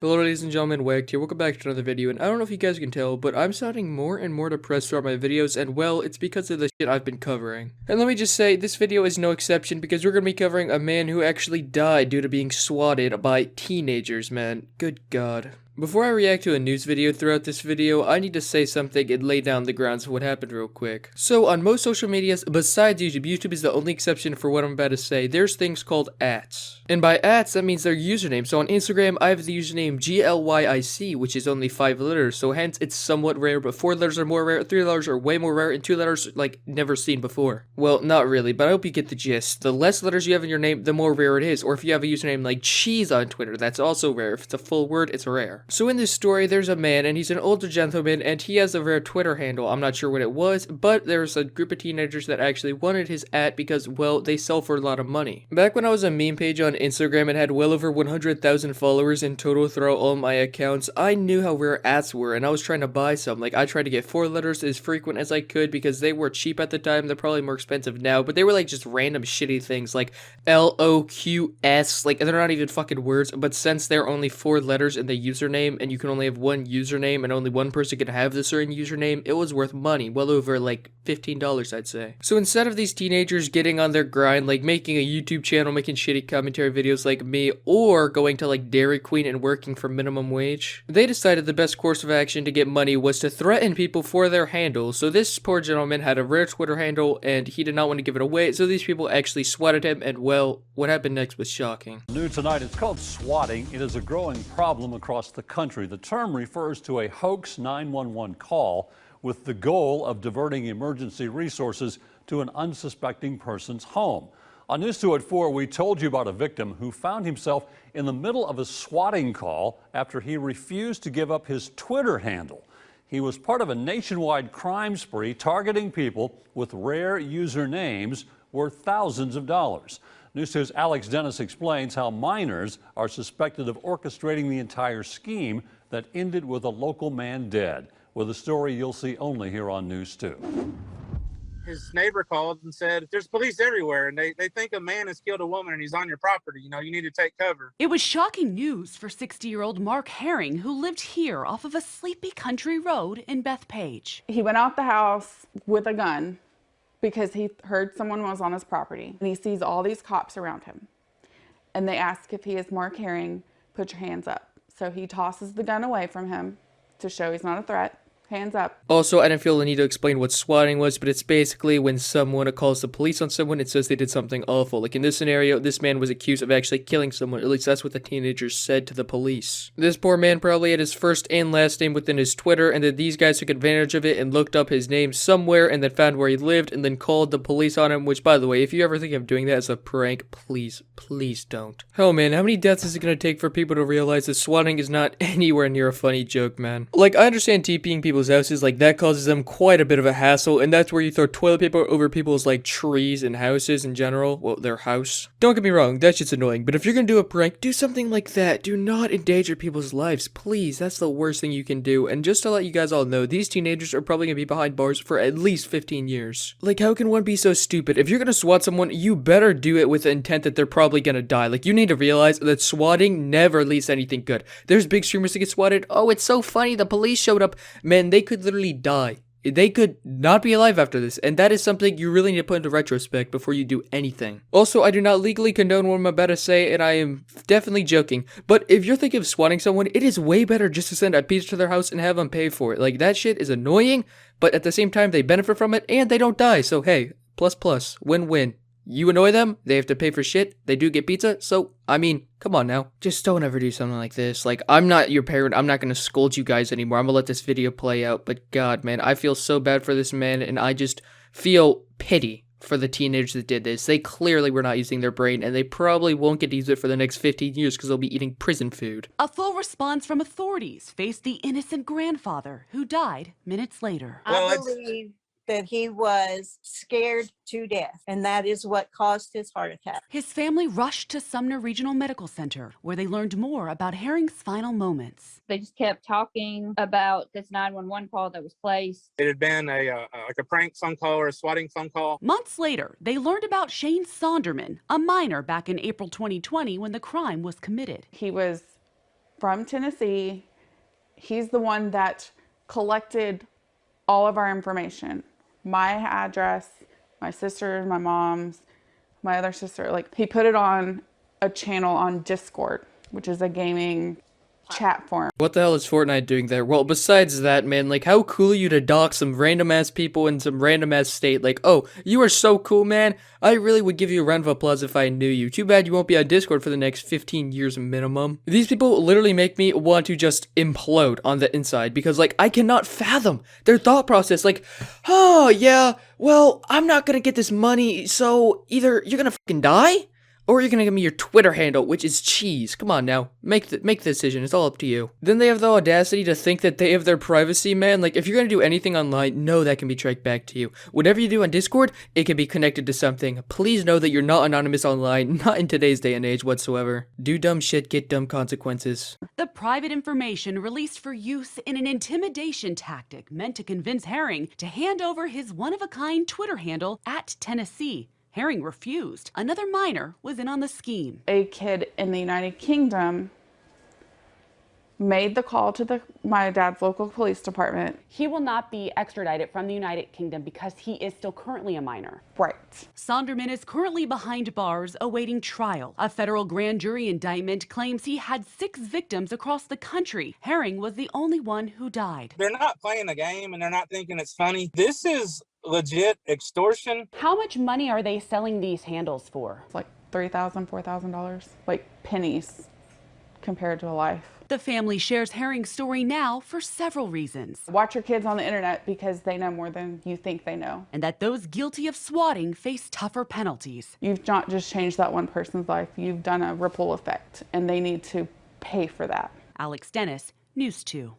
Hello ladies and gentlemen, waccd here, welcome back to another video, and I don't know if you guys can tell, but I'm sounding more and more depressed throughout my videos, and well, it's because of the shit I've been covering. And let me just say, this video is no exception, because we're gonna be covering a man who actually died due to being swatted by teenagers, man. Good God. Before I react to a news video throughout this video, I need to say something and lay down the grounds of what happened real quick. So, on most social medias, besides YouTube, YouTube is the only exception for what I'm about to say, there's things called ats. And by ats, that means their username. So on Instagram, I have the username GLYIC, which is only 5 letters, so hence it's somewhat rare, but 4 letters are more rare, 3 letters are way more rare, and 2 letters, like, never seen before. Well, not really, but I hope you get the gist. The less letters you have in your name, the more rare it is, or if you have a username like cheese on Twitter, that's also rare. If it's a full word, it's rare. So in this story, there's a man, and he's an older gentleman, and he has a rare Twitter handle. I'm not sure what it was, but there's a group of teenagers that actually wanted his at because, well, they sell for a lot of money. Back when I was a meme page on Instagram and had well over 100,000 followers in total throughout all my accounts, I knew how rare ats were, and I was trying to buy some. Like, I tried to get 4 letters as frequent as I could because they were cheap at the time. They're probably more expensive now, but they were like just random shitty things like LOQS. Like, they're not even fucking words, but since they're only 4 letters in the username and you can only have one username and only one person can have the certain username, it was worth money, well over like $15, I'd say. So instead of these teenagers getting on their grind, like making a YouTube channel, making shitty commentary videos like me, or going to like Dairy Queen and working for minimum wage, they decided the best course of action to get money was to threaten people for their handle. So this poor gentleman had a rare Twitter handle and he did not want to give it away, so these people actually swatted him, and well, what happened next was shocking. New tonight, it's called swatting. It is a growing problem across the country. The term refers to a hoax 911 call with the goal of diverting emergency resources to an unsuspecting person's home. On News 2 at 4, we told you about a victim who found himself in the middle of a swatting call after he refused to give up his Twitter handle. He was part of a nationwide crime spree targeting people with rare usernames worth thousands of dollars. News 2's Alex Dennis explains how minors are suspected of orchestrating the entire scheme that ended with a local man dead, with a story you'll see only here on News 2. His neighbor called and said, there's police everywhere, and they think a man has killed a woman and he's on your property. You know, you need to take cover. It was shocking news for 60-year-old Mark Herring, who lived here off of a sleepy country road in Bethpage. He went out the house with a gun because he heard someone was on his property, and he sees all these cops around him. And they ask if he is Mark Herring, put your hands up. So he tosses the gun away from him to show he's not a threat. Hands up. Also, I didn't feel the need to explain what swatting was, but it's basically when someone calls the police on someone and says they did something awful. Like in this scenario, this man was accused of actually killing someone, at least that's what the teenagers said to the police. This poor man probably had his first and last name within his Twitter, and then these guys took advantage of it and looked up his name somewhere and then found where he lived and then called the police on him, which, by the way, if you ever think of doing that as a prank, please don't. Hell man, how many deaths is it gonna take for people to realize that swatting is not anywhere near a funny joke, man? Like, I understand TPing people's houses, like that causes them quite a bit of a hassle, and that's where you throw toilet paper over people's like trees and houses in general, well, their house. Don't get me wrong, that shit's annoying, but if you're gonna do a prank, do something like that. Do not endanger people's lives, please. That's the worst thing you can do. And just to let you guys all know, these teenagers are probably gonna be behind bars for at least 15 years. Like, how can one be so stupid? If you're gonna swat someone, you better do it with the intent that they're probably gonna die. Like, you need to realize that swatting never leads to anything good. There's big streamers that get swatted. Oh, it's so funny, the police showed up. Man, they could literally die. They could not be alive after this, and that is something you really need to put into retrospect before you do anything. Also, I do not legally condone what I'm about to say, and I am definitely joking, but if you're thinking of swatting someone, it is way better just to send a pizza to their house and have them pay for it. Like, that shit is annoying, but at the same time, they benefit from it, and they don't die, so hey, plus, win-win. You annoy them, they have to pay for shit, they do get pizza, so, I mean, come on now. Just don't ever do something like this. Like, I'm not your parent, I'm not gonna scold you guys anymore, I'm gonna let this video play out, but god, man, I feel so bad for this man, and I just feel pity for the teenagers that did this. They clearly were not using their brain, and they probably won't get to use it for the next 15 years because they'll be eating prison food. A full response from authorities faced the innocent grandfather, who died minutes later. I believe that he was scared to death, and that is what caused his heart attack. His family rushed to Sumner Regional Medical Center, where they learned more about Herring's final moments. They just kept talking about this 911 call that was placed. It had been like a prank phone call or a swatting phone call. Months later, they learned about Shane Sonderman, a minor back in April 2020 when the crime was committed. He was from Tennessee. He's the one that collected all of our information. My address, my sister's, my mom's, my other sister. Like, he put it on a channel on Discord, which is a gaming chat forum. What the hell is Fortnite doing there? Well, besides that, man, like, how cool are you to dox some random ass people in some random ass state? Like, oh, you are so cool, man. I really would give you a round of applause if I knew you. Too bad you won't be on Discord for the next 15 years minimum. These people literally make me want to just implode on the inside because, like, I cannot fathom their thought process. Like, oh, yeah, well, I'm not gonna get this money, so either you're gonna fucking die, or you're gonna give me your Twitter handle, which is cheese. Come on now, make the decision. It's all up to you. Then they have the audacity to think that they have their privacy, man. Like, if you're gonna do anything online, know that can be tracked back to you. Whatever you do on Discord, it can be connected to something. Please know that you're not anonymous online, not in today's day and age whatsoever. Do dumb shit, get dumb consequences. The private information released for use in an intimidation tactic meant to convince Herring to hand over his one-of-a-kind Twitter handle at Tennessee. Herring refused. Another minor was in on the scheme. A kid in the United Kingdom made the call to my dad's local police department. He will not be extradited from the United Kingdom because he is still currently a minor. Right. Sonderman is currently behind bars awaiting trial. A federal grand jury indictment claims he had 6 victims across the country. Herring was the only one who died. They're not playing the game and they're not thinking it's funny. This is legit extortion. How much money are they selling these handles for? It's like $3,000, $4,000, like pennies compared to a life. The family shares Herring's story now for several reasons. Watch your kids on the internet because they know more than you think they know. And that those guilty of swatting face tougher penalties. You've not just changed that one person's life, you've done a ripple effect, and they need to pay for that. Alex Dennis, News 2.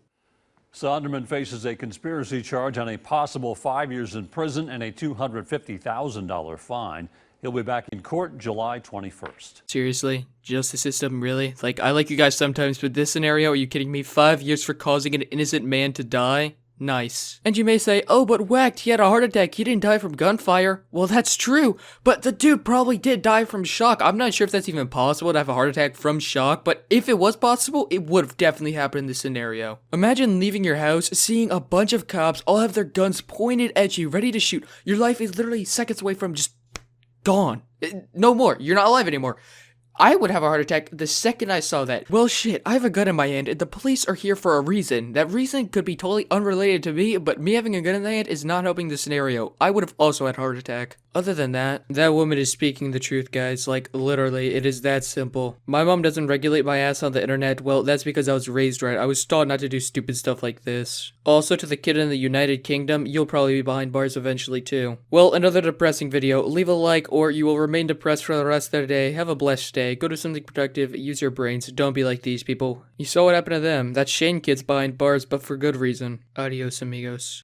Sonderman faces a conspiracy charge on a possible 5 years in prison and a $250,000 fine. He'll be back in court July 21st. Seriously? Justice system, really? Like, I like you guys sometimes, but this scenario, are you kidding me? 5 years for causing an innocent man to die? Nice. And you may say, oh, but Wacked, he had a heart attack, he didn't die from gunfire. Well, that's true, but the dude probably did die from shock. I'm not sure if that's even possible to have a heart attack from shock, but if it was possible, it would have definitely happened in this scenario. Imagine leaving your house, seeing a bunch of cops all have their guns pointed at you, ready to shoot. Your life is literally seconds away from just gone. No more. You're not alive anymore. I would have a heart attack the second I saw that. Well, shit, I have a gun in my hand, and the police are here for a reason. That reason could be totally unrelated to me, but me having a gun in the hand is not helping the scenario. I would have also had a heart attack. Other than that woman is speaking the truth, guys. Like, literally, it is that simple. My mom doesn't regulate my ass on the internet. Well, that's because I was raised right. I was taught not to do stupid stuff like this. Also, to the kid in the United Kingdom, you'll probably be behind bars eventually, too. Well, another depressing video. Leave a like, or you will remain depressed for the rest of the day. Have a blessed day. Go do something productive. Use your brains. Don't be like these people. You saw what happened to them. That Shane kid's behind bars, but for good reason. Adios, amigos.